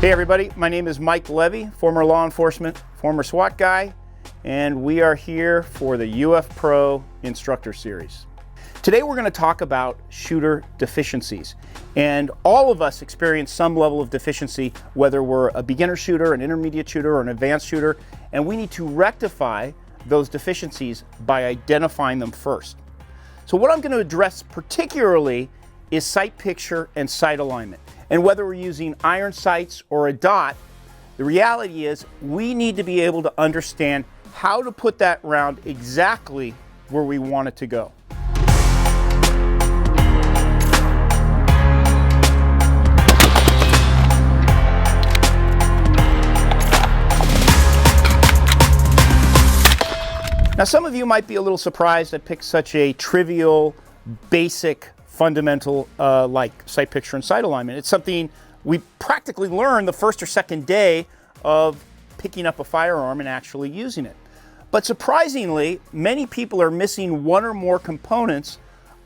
Hey everybody, my name is Mike Levy, former law enforcement, former SWAT guy, and we are here for the UF Pro Instructor Series. Today we're going to talk about shooter deficiencies. And all of us experience some level of deficiency, whether we're a beginner shooter, an intermediate shooter, or an advanced shooter, and we need to rectify those deficiencies by identifying them first. So what I'm going to address particularly is sight picture and sight alignment. And whether we're using iron sights or a dot, the reality is we need to be able to understand how to put that round exactly where we want it to go. Now, some of you might be a little surprised I picked such a trivial, basic, fundamental like sight picture and sight alignment. It's something we practically learn the first or second day of picking up a firearm and actually using it. But surprisingly, many people are missing one or more components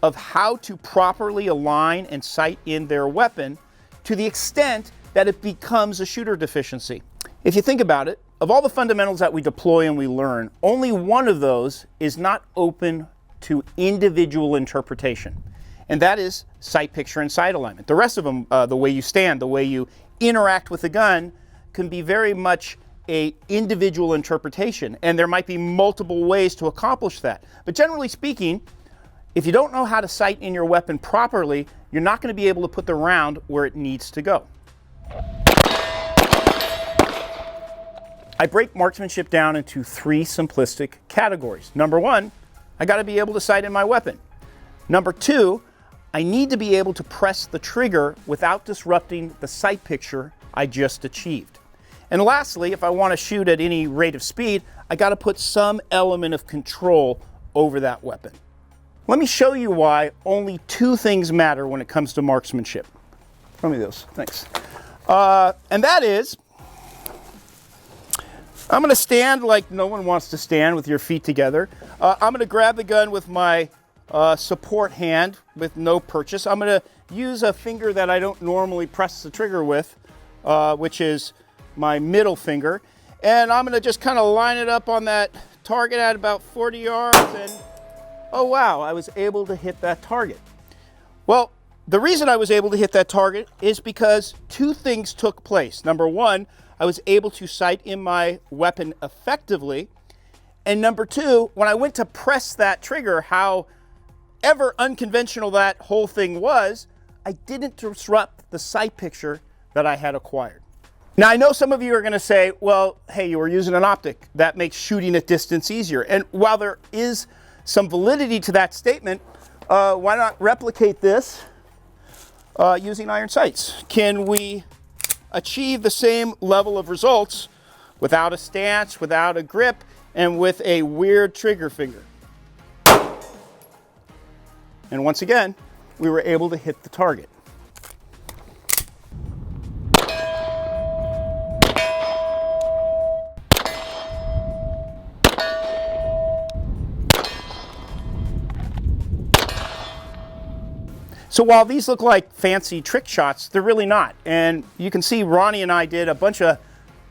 of how to properly align and sight in their weapon to the extent that it becomes a shooter deficiency. If you think about it, of all the fundamentals that we deploy and we learn, only one of those is not open to individual interpretation. And that is sight picture and sight alignment. The rest of them, the way you stand, the way you interact with the gun, can be very much an individual interpretation. And there might be multiple ways to accomplish that. But generally speaking, if you don't know how to sight in your weapon properly, you're not going to be able to put the round where it needs to go. I break marksmanship down into three simplistic categories. Number one, I got to be able to sight in my weapon. Number two, I need to be able to press the trigger without disrupting the sight picture I just achieved. And lastly, if I want to shoot at any rate of speed, I got to put some element of control over that weapon. Let me show you why only two things matter when it comes to marksmanship. Throw me those, thanks. And that is, I'm going to stand like no one wants to stand with your feet together. I'm going to grab the gun with my support hand with no purchase. I'm going to use a finger that I don't normally press the trigger with, which is my middle finger. And I'm going to just kind of line it up on that target at about 40 yards. And oh wow, I was able to hit that target. Well, the reason I was able to hit that target is because two things took place. Number one, I was able to sight in my weapon effectively. And number two, when I went to press that trigger, however unconventional that whole thing was, I didn't disrupt the sight picture that I had acquired. Now, I know some of you are going to say, well, hey, you were using an optic. That makes shooting at distance easier. And while there is some validity to that statement, why not replicate this using iron sights? Can we achieve the same level of results without a stance, without a grip, and with a weird trigger finger? And once again, we were able to hit the target. So while these look like fancy trick shots, they're really not. And you can see Ronnie and I did a bunch of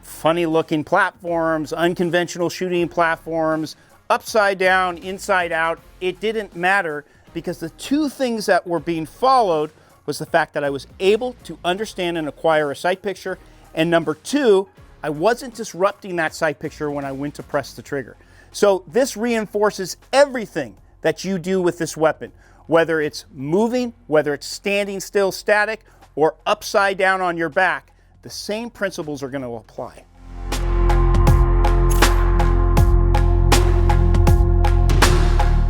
funny looking platforms, unconventional shooting platforms, upside down, inside out. It didn't matter because the two things that were being followed was the fact that I was able to understand and acquire a sight picture. And number two, I wasn't disrupting that sight picture when I went to press the trigger. So this reinforces everything that you do with this weapon. Whether it's moving, whether it's standing still static, or upside down on your back, the same principles are going to apply.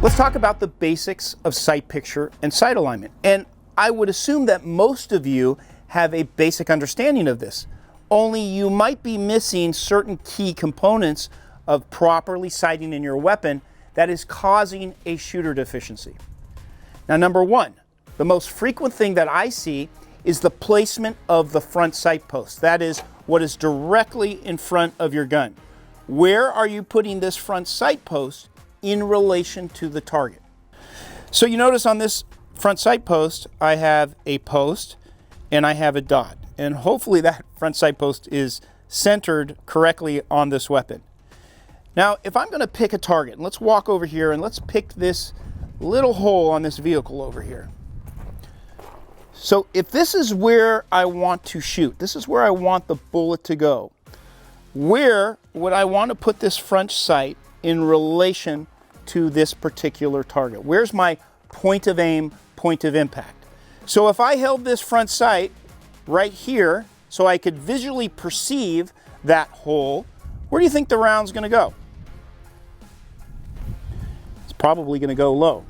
Let's talk about the basics of sight picture and sight alignment. And I would assume that most of you have a basic understanding of this, only you might be missing certain key components of properly sighting in your weapon that is causing a shooter deficiency. Now, number one, the most frequent thing that I see is the placement of the front sight post. That is what is directly in front of your gun. Where are you putting this front sight post in relation to the target? So you notice on this front sight post, I have a post and I have a dot. And hopefully that front sight post is centered correctly on this weapon. Now, if I'm going to pick a target, and let's walk over here and let's pick this little hole on this vehicle over here. So if this is where I want to shoot, this is where I want the bullet to go, where would I want to put this front sight in relation to this particular target? Where's my point of aim, point of impact? So if I held this front sight right here so I could visually perceive that hole, where do you think the round's going to go? It's probably going to go low.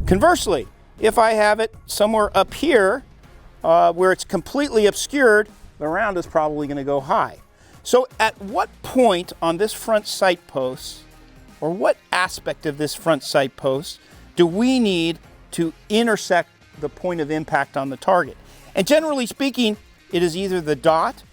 Conversely, if I have it somewhere up here where it's completely obscured, the round is probably going to go high. So at what point on this front sight post, or what aspect of this front sight post, do we need to intersect the point of impact on the target? And generally speaking, it is either the dot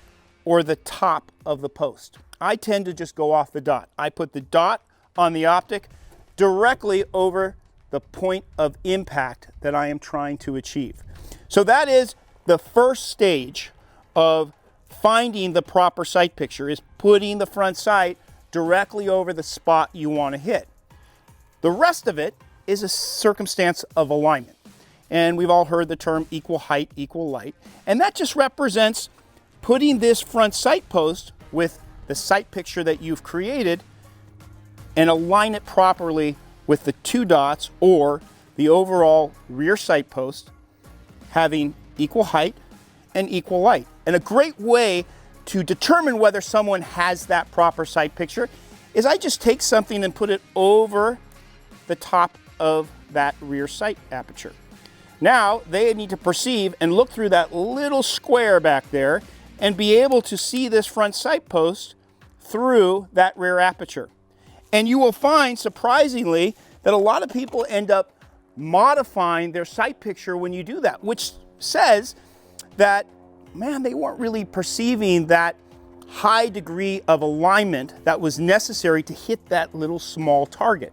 or the top of the post. I tend to just go off the dot. I put the dot on the optic directly over the point of impact that I am trying to achieve. So that is the first stage of finding the proper sight picture, is putting the front sight directly over the spot you want to hit. The rest of it is a circumstance of alignment. And we've all heard the term equal height, equal light. And that just represents putting this front sight post with the sight picture that you've created and align it properly with the two dots or the overall rear sight post having equal height and equal light. And a great way to determine whether someone has that proper sight picture is I just take something and put it over the top of that rear sight aperture. Now they need to perceive and look through that little square back there and be able to see this front sight post through that rear aperture. And you will find, surprisingly, that a lot of people end up modifying their sight picture when you do that, which says that, man, they weren't really perceiving that high degree of alignment that was necessary to hit that little small target.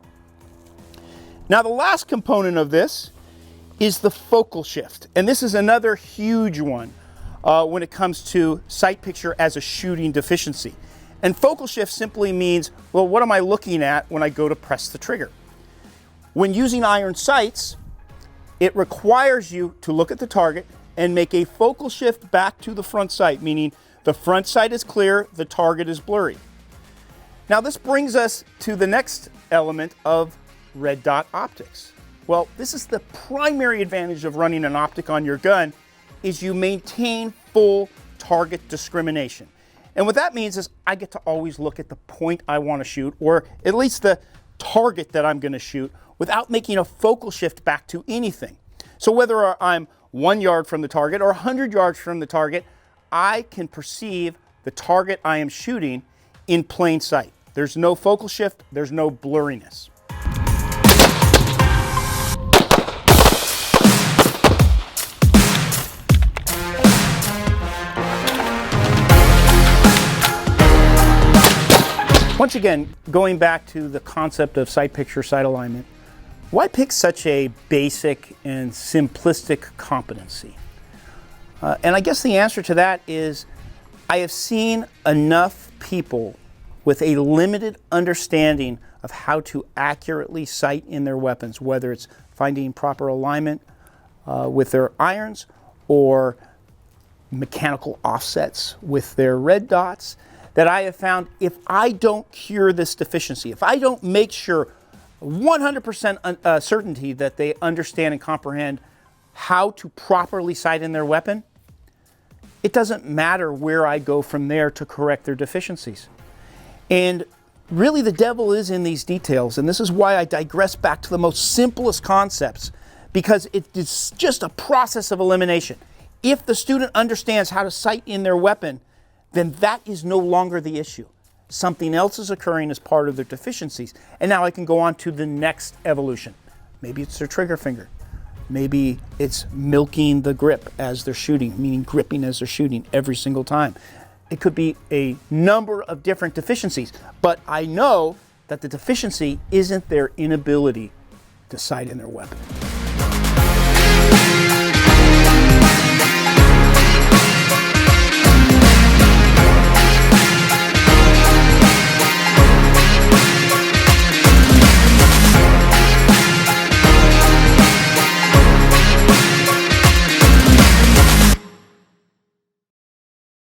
Now, the last component of this is the focal shift. And this is another huge one when it comes to sight picture as a shooting deficiency. And focal shift simply means, well, what am I looking at when I go to press the trigger? When using iron sights, it requires you to look at the target and make a focal shift back to the front sight, meaning the front sight is clear, the target is blurry. Now this brings us to the next element of red dot optics. Well, this is the primary advantage of running an optic on your gun, is you maintain full target discrimination. And what that means is I get to always look at the point I want to shoot, or at least the target that I'm going to shoot, without making a focal shift back to anything. So whether I'm 1 yard from the target or 100 yards from the target, I can perceive the target I am shooting in plain sight. There's no focal shift, there's no blurriness. Once again, going back to the concept of sight picture, sight alignment, why pick such a basic and simplistic competency? And I guess the answer to that is I have seen enough people with a limited understanding of how to accurately sight in their weapons, whether it's finding proper alignment with their irons or mechanical offsets with their red dots, that I have found if I don't cure this deficiency, if I don't make sure 100% certainty that they understand and comprehend how to properly sight in their weapon, it doesn't matter where I go from there to correct their deficiencies. And really the devil is in these details, and this is why I digress back to the most simplest concepts, because it is just a process of elimination. If the student understands how to sight in their weapon, then that is no longer the issue. Something else is occurring as part of their deficiencies. And now I can go on to the next evolution. Maybe it's their trigger finger. Maybe it's milking the grip as they're shooting, meaning gripping as they're shooting every single time. It could be a number of different deficiencies, but I know that the deficiency isn't their inability to sight in their weapon.